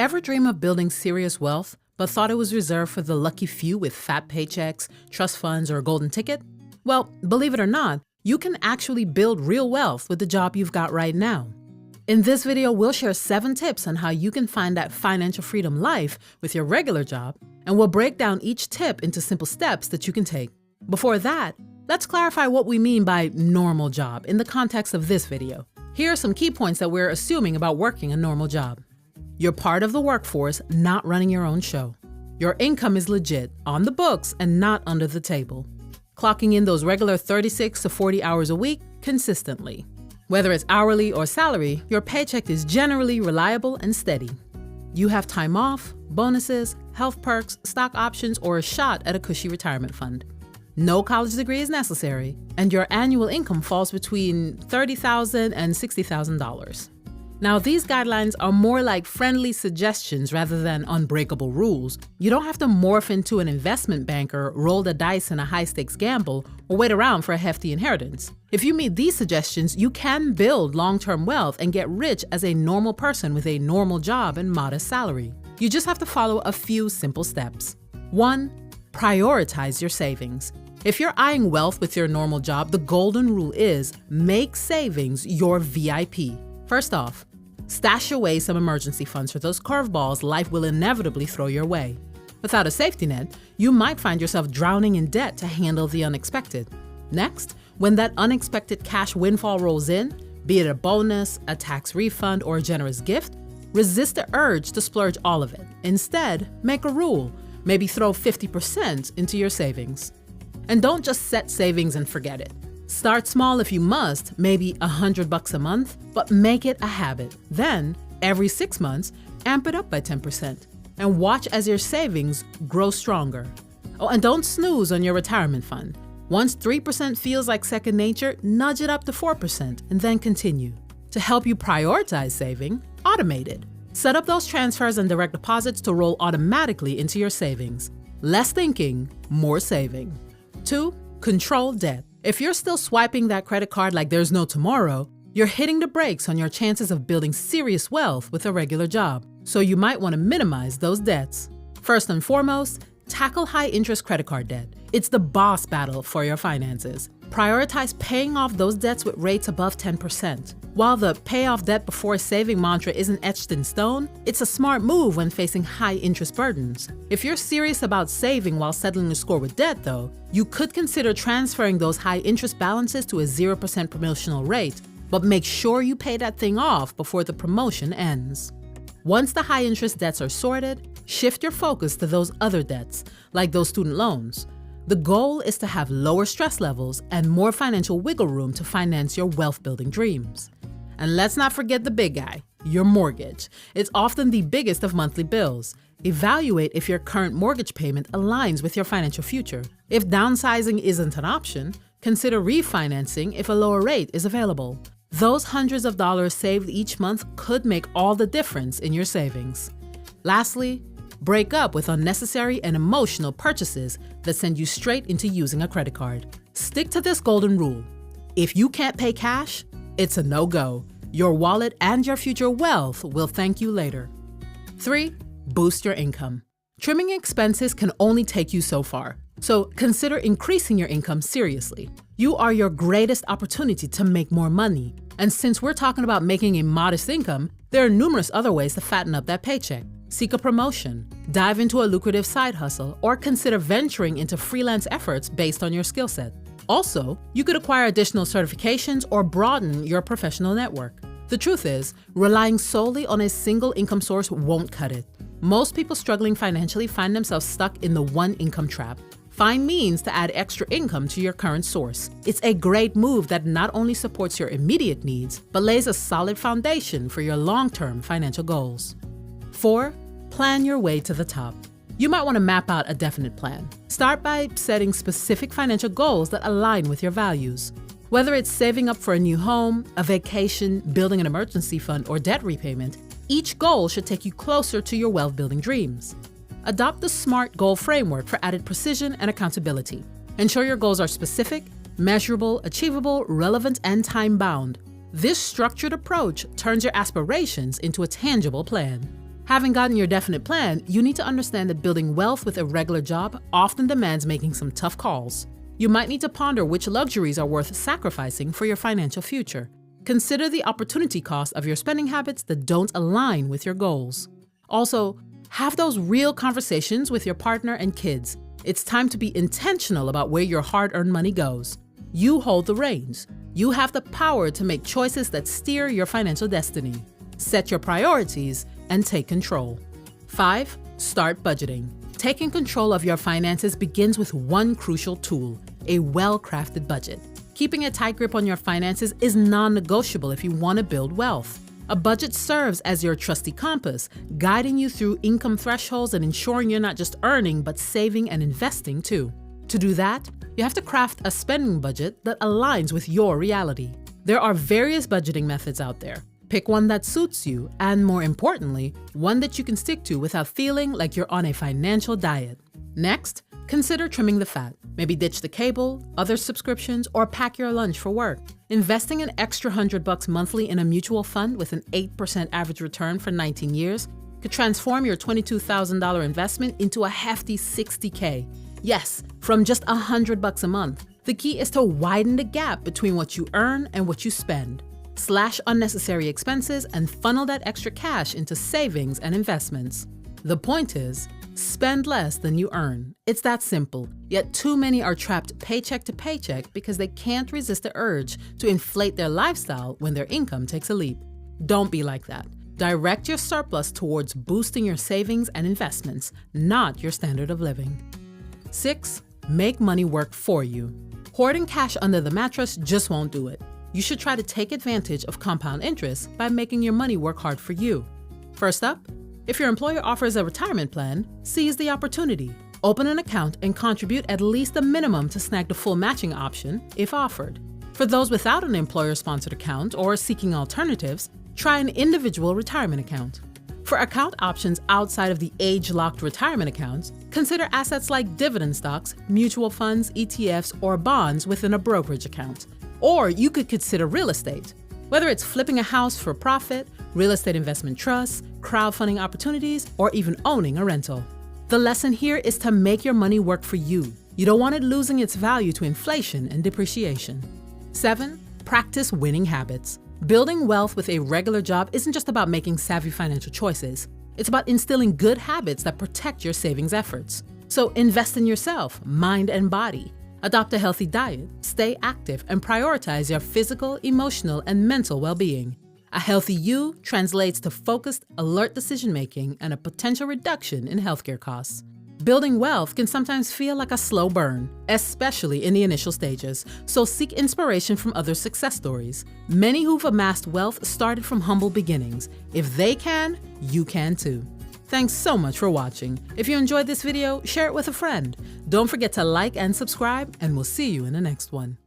Ever dream of building serious wealth, but thought it was reserved for the lucky few with fat paychecks, trust funds, or a golden ticket? Well, believe it or not, you can actually build real wealth with the job you've got right now. In this video, we'll share 7 tips on how you can find that financial freedom life with your regular job, and we'll break down each tip into simple steps that you can take. Before that, let's clarify what we mean by normal job in the context of this video. Here are some key points that we're assuming about working a normal job. You're part of the workforce, not running your own show. Your income is legit, on the books, and not under the table. Clocking in those regular 36 to 40 hours a week consistently. Whether it's hourly or salary, your paycheck is generally reliable and steady. You have time off, bonuses, health perks, stock options, or a shot at a cushy retirement fund. No college degree is necessary, and your annual income falls between $30,000 and $60,000. Now, these guidelines are more like friendly suggestions rather than unbreakable rules. You don't have to morph into an investment banker, roll the dice in a high-stakes gamble, or wait around for a hefty inheritance. If you meet these suggestions, you can build long-term wealth and get rich as a normal person with a normal job and modest salary. You just have to follow a few simple steps. 1. Prioritize your savings. If you're eyeing wealth with your normal job, the golden rule is make savings your VIP. First off, stash away some emergency funds for those curveballs life will inevitably throw your way. Without a safety net, you might find yourself drowning in debt to handle the unexpected. Next, when that unexpected cash windfall rolls in, be it a bonus, a tax refund, or a generous gift, resist the urge to splurge all of it. Instead, make a rule. Maybe throw 50% into your savings. And don't just set savings and forget it. Start small if you must, maybe $100 a month, but make it a habit. Then, every 6 months, amp it up by 10% and watch as your savings grow stronger. Oh, and don't snooze on your retirement fund. Once 3% feels like second nature, nudge it up to 4% and then continue. To help you prioritize saving, automate it. Set up those transfers and direct deposits to roll automatically into your savings. Less thinking, more saving. 2. Control debt. If you're still swiping that credit card like there's no tomorrow, you're hitting the brakes on your chances of building serious wealth with a regular job, so you might want to minimize those debts. First and foremost, tackle high-interest credit card debt. It's the boss battle for your finances. Prioritize paying off those debts with rates above 10%. While the pay off debt before saving mantra isn't etched in stone, it's a smart move when facing high-interest burdens. If you're serious about saving while settling the score with debt, though, you could consider transferring those high-interest balances to a 0% promotional rate, but make sure you pay that thing off before the promotion ends. Once the high-interest debts are sorted, shift your focus to those other debts, like those student loans. The goal is to have lower stress levels and more financial wiggle room to finance your wealth-building dreams. And let's not forget the big guy, your mortgage. It's often the biggest of monthly bills. Evaluate if your current mortgage payment aligns with your financial future. If downsizing isn't an option, consider refinancing if a lower rate is available. Those hundreds of dollars saved each month could make all the difference in your savings. Lastly, break up with unnecessary and emotional purchases that send you straight into using a credit card. Stick to this golden rule. If you can't pay cash, it's a no-go. Your wallet and your future wealth will thank you later. 3. Boost your income. Trimming expenses can only take you so far, so consider increasing your income seriously. You are your greatest opportunity to make more money. And since we're talking about making a modest income, there are numerous other ways to fatten up that paycheck. Seek a promotion, dive into a lucrative side hustle, or consider venturing into freelance efforts based on your skill set. Also, you could acquire additional certifications or broaden your professional network. The truth is, relying solely on a single income source won't cut it. Most people struggling financially find themselves stuck in the one income trap. Find means to add extra income to your current source. It's a great move that not only supports your immediate needs, but lays a solid foundation for your long-term financial goals. 4. Plan your way to the top. You might want to map out a definite plan. Start by setting specific financial goals that align with your values. Whether it's saving up for a new home, a vacation, building an emergency fund, or debt repayment, each goal should take you closer to your wealth-building dreams. Adopt the SMART goal framework for added precision and accountability. Ensure your goals are specific, measurable, achievable, relevant, and time-bound. This structured approach turns your aspirations into a tangible plan. Having gotten your definite plan, you need to understand that building wealth with a regular job often demands making some tough calls. You might need to ponder which luxuries are worth sacrificing for your financial future. Consider the opportunity cost of your spending habits that don't align with your goals. Also, have those real conversations with your partner and kids. It's time to be intentional about where your hard-earned money goes. You hold the reins. You have the power to make choices that steer your financial destiny. Set your priorities and take control. 5. Start budgeting. Taking control of your finances begins with one crucial tool: a well-crafted budget. Keeping a tight grip on your finances is non-negotiable if you want to build wealth. A budget serves as your trusty compass, guiding you through income thresholds and ensuring you're not just earning, but saving and investing too. To do that, you have to craft a spending budget that aligns with your reality. There are various budgeting methods out there. Pick one that suits you, and more importantly, one that you can stick to without feeling like you're on a financial diet. Next, consider trimming the fat. Maybe ditch the cable, other subscriptions, or pack your lunch for work. Investing an extra $100 monthly in a mutual fund with an 8% average return for 19 years could transform your $22,000 investment into a hefty $60K. Yes, from just $100 a month. The key is to widen the gap between what you earn and what you spend. Slash unnecessary expenses and funnel that extra cash into savings and investments. The point is, spend less than you earn. It's that simple, yet too many are trapped paycheck to paycheck because they can't resist the urge to inflate their lifestyle when their income takes a leap. Don't be like that. Direct your surplus towards boosting your savings and investments, not your standard of living. 6. Make money work for you. Hoarding cash under the mattress just won't do it. You should try to take advantage of compound interest by making your money work hard for you. First up, if your employer offers a retirement plan, seize the opportunity. Open an account and contribute at least the minimum to snag the full matching option if offered. For those without an employer-sponsored account or seeking alternatives, try an individual retirement account. For account options outside of the age-locked retirement accounts, consider assets like dividend stocks, mutual funds, ETFs, or bonds within a brokerage account. Or you could consider real estate. Whether it's flipping a house for profit, real estate investment trusts, crowdfunding opportunities, or even owning a rental. The lesson here is to make your money work for you. You don't want it losing its value to inflation and depreciation. 7. Practice winning habits. Building wealth with a regular job isn't just about making savvy financial choices. It's about instilling good habits that protect your savings efforts. So invest in yourself, mind and body. Adopt a healthy diet, stay active, and prioritize your physical, emotional, and mental well-being. A healthy you translates to focused, alert decision-making and a potential reduction in healthcare costs. Building wealth can sometimes feel like a slow burn, especially in the initial stages, so seek inspiration from other success stories. Many who've amassed wealth started from humble beginnings. If they can, you can too. Thanks so much for watching. If you enjoyed this video, share it with a friend. Don't forget to like and subscribe, and we'll see you in the next one.